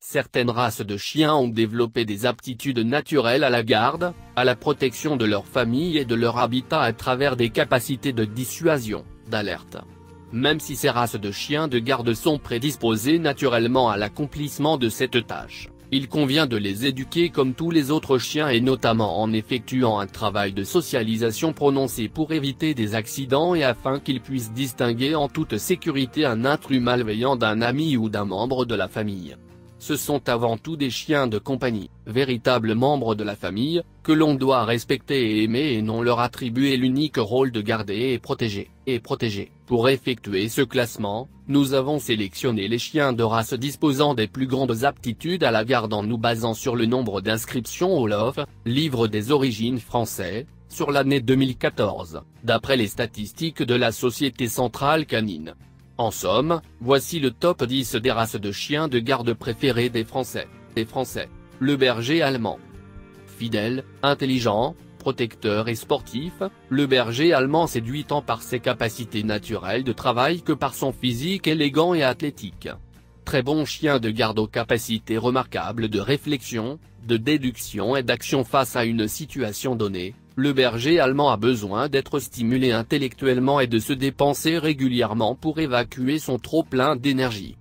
Certaines races de chiens ont développé des aptitudes naturelles à la garde, à la protection de leur famille et de leur habitat à travers des capacités de dissuasion, d'alerte. Même si ces races de chiens de garde sont prédisposées naturellement à l'accomplissement de cette tâche, il convient de les éduquer comme tous les autres chiens et notamment en effectuant un travail de socialisation prononcé pour éviter des accidents et afin qu'ils puissent distinguer en toute sécurité un intrus malveillant d'un ami ou d'un membre de la famille. Ce sont avant tout des chiens de compagnie, véritables membres de la famille, que l'on doit respecter et aimer et non leur attribuer l'unique rôle de garder et protéger. Pour effectuer ce classement, nous avons sélectionné les chiens de race disposant des plus grandes aptitudes à la garde en nous basant sur le nombre d'inscriptions au LOF, Livre des origines français, sur l'année 2014, d'après les statistiques de la Société centrale canine. En somme, voici le top 10 des races de chiens de garde préférées des Français. Le berger allemand. Fidèle, intelligent, protecteur et sportif, le berger allemand séduit tant par ses capacités naturelles de travail que par son physique élégant et athlétique. Très bon chien de garde aux capacités remarquables de réflexion, de déduction et d'action face à une situation donnée. Le berger allemand a besoin d'être stimulé intellectuellement et de se dépenser régulièrement pour évacuer son trop-plein d'énergie.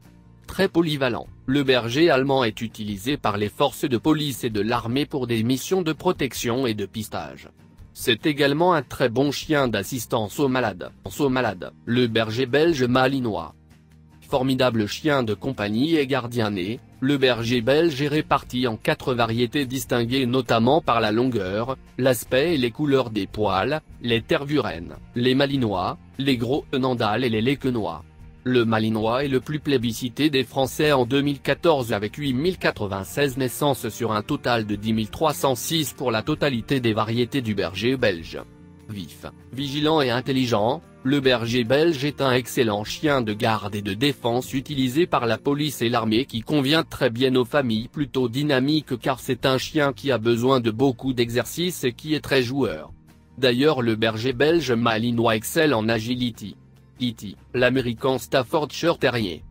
Très polyvalent, le berger allemand est utilisé par les forces de police et de l'armée pour des missions de protection et de pistage. C'est également un très bon chien d'assistance aux malades. Le berger belge malinois. Formidable chien de compagnie et gardien né, le berger belge est réparti en 4 variétés distinguées notamment par la longueur, l'aspect et les couleurs des poils, les tervurennes, les malinois, les gros nandales et les léquenois. Le malinois est le plus plébiscité des Français en 2014 avec 8096 naissances sur un total de 10 306 pour la totalité des variétés du berger belge. Vif, vigilant et intelligent, le berger belge est un excellent chien de garde et de défense utilisé par la police et l'armée qui convient très bien aux familles plutôt dynamiques car c'est un chien qui a besoin de beaucoup d'exercice et qui est très joueur. D'ailleurs le berger belge malinois excelle en agility. L'American Staffordshire Terrier.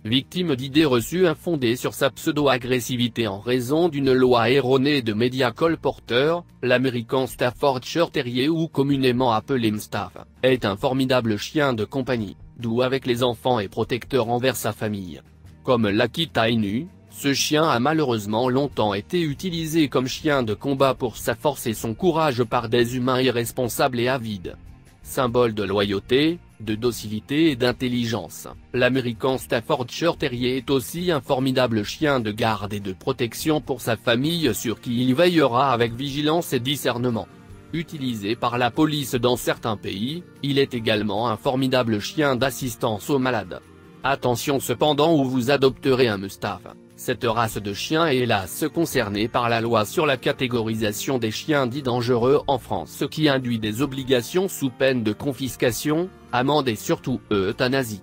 Victime d'idées reçues infondées sur sa pseudo-agressivité en raison d'une loi erronée de médias colporteurs, l'American Staffordshire Terrier ou communément appelé Mstaff, est un formidable chien de compagnie, doux avec les enfants et protecteur envers sa famille. Comme l'Akita Inu, ce chien a malheureusement longtemps été utilisé comme chien de combat pour sa force et son courage par des humains irresponsables et avides. Symbole de loyauté, de docilité et d'intelligence, l'American Staffordshire Terrier est aussi un formidable chien de garde et de protection pour sa famille sur qui il veillera avec vigilance et discernement. Utilisé par la police dans certains pays, il est également un formidable chien d'assistance aux malades. Attention cependant où vous adopterez un Mstaff, cette race de chien est hélas concernée par la loi sur la catégorisation des chiens dits dangereux en France ce qui induit des obligations sous peine de confiscation, amende et surtout euthanasie.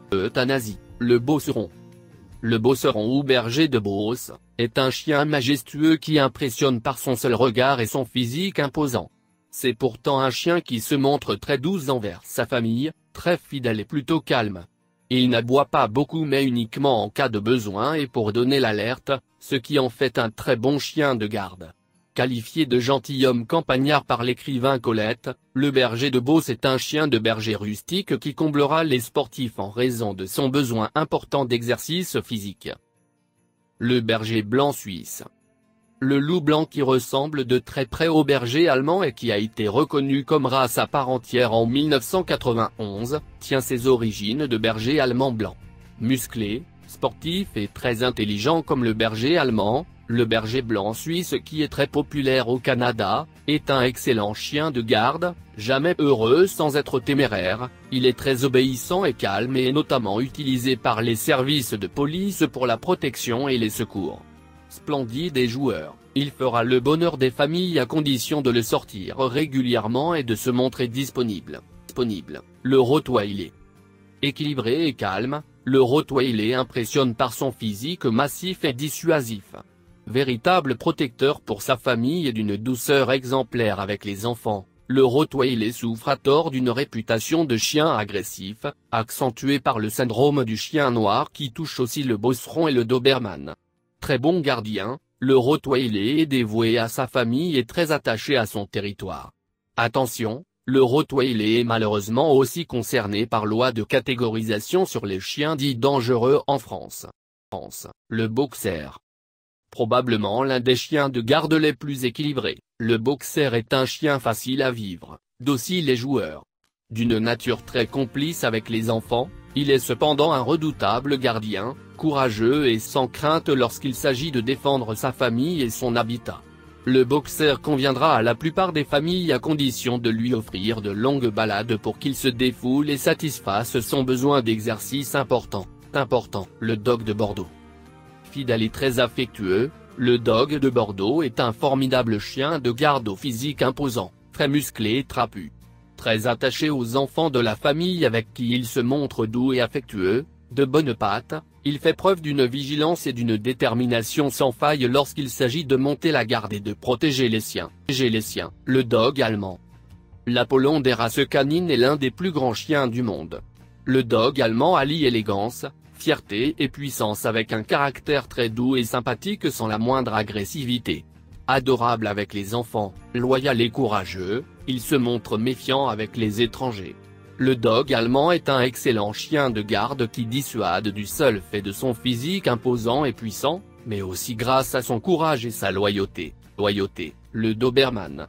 Le Beauceron. Le Beauceron ou berger de Beauce, est un chien majestueux qui impressionne par son seul regard et son physique imposant. C'est pourtant un chien qui se montre très doux envers sa famille, très fidèle et plutôt calme. Il n'aboie pas beaucoup mais uniquement en cas de besoin et pour donner l'alerte, ce qui en fait un très bon chien de garde. Qualifié de gentilhomme campagnard par l'écrivain Colette, le berger de Beauce est un chien de berger rustique qui comblera les sportifs en raison de son besoin important d'exercice physique. Le berger blanc suisse. Le loup blanc qui ressemble de très près au berger allemand et qui a été reconnu comme race à part entière en 1991, tient ses origines de berger allemand blanc. Musclé, sportif et très intelligent comme le berger allemand, le berger blanc suisse qui est très populaire au Canada, est un excellent chien de garde, jamais heureux sans être téméraire, il est très obéissant et calme et est notamment utilisé par les services de police pour la protection et les secours. Splendide et joueur, il fera le bonheur des familles à condition de le sortir régulièrement et de se montrer disponible. Le Rottweiler. Équilibré et calme, le Rottweiler impressionne par son physique massif et dissuasif. Véritable protecteur pour sa famille et d'une douceur exemplaire avec les enfants, le Rottweiler souffre à tort d'une réputation de chien agressif, accentuée par le syndrome du chien noir qui touche aussi le Beauceron et le Doberman. Très bon gardien, le Rottweiler est dévoué à sa famille et très attaché à son territoire. Attention, le Rottweiler est malheureusement aussi concerné par loi de catégorisation sur les chiens dits dangereux en France. Le boxer. Probablement l'un des chiens de garde les plus équilibrés, le boxer est un chien facile à vivre, docile et joueur. D'une nature très complice avec les enfants, il est cependant un redoutable gardien, courageux et sans crainte lorsqu'il s'agit de défendre sa famille et son habitat. Le boxer conviendra à la plupart des familles à condition de lui offrir de longues balades pour qu'il se défoule et satisfasse son besoin d'exercice important. Le dog de Bordeaux. Fidèle et très affectueux, le dog de Bordeaux est un formidable chien de garde au physique imposant, très musclé et trapu. Très attaché aux enfants de la famille avec qui il se montre doux et affectueux, de bonnes pattes, il fait preuve d'une vigilance et d'une détermination sans faille lorsqu'il s'agit de monter la garde et de protéger les siens. Le dog allemand. L'Apollon des races canines est l'un des plus grands chiens du monde. Le dog allemand allie élégance, fierté et puissance avec un caractère très doux et sympathique sans la moindre agressivité. Adorable avec les enfants, loyal et courageux, il se montre méfiant avec les étrangers. Le dog allemand est un excellent chien de garde qui dissuade du seul fait de son physique imposant et puissant, mais aussi grâce à son courage et sa loyauté. Le Doberman.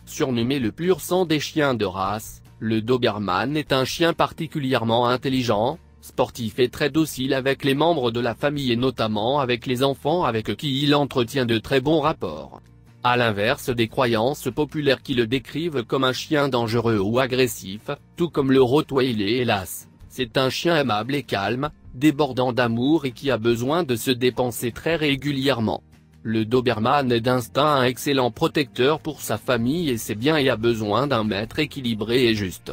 Surnommé le pur sang des chiens de race, le Doberman est un chien particulièrement intelligent, sportif et très docile avec les membres de la famille et notamment avec les enfants avec qui il entretient de très bons rapports. À l'inverse des croyances populaires qui le décrivent comme un chien dangereux ou agressif, tout comme le Rottweiler hélas, c'est un chien aimable et calme, débordant d'amour et qui a besoin de se dépenser très régulièrement. Le Doberman est d'instinct un excellent protecteur pour sa famille et ses biens et a besoin d'un maître équilibré et juste.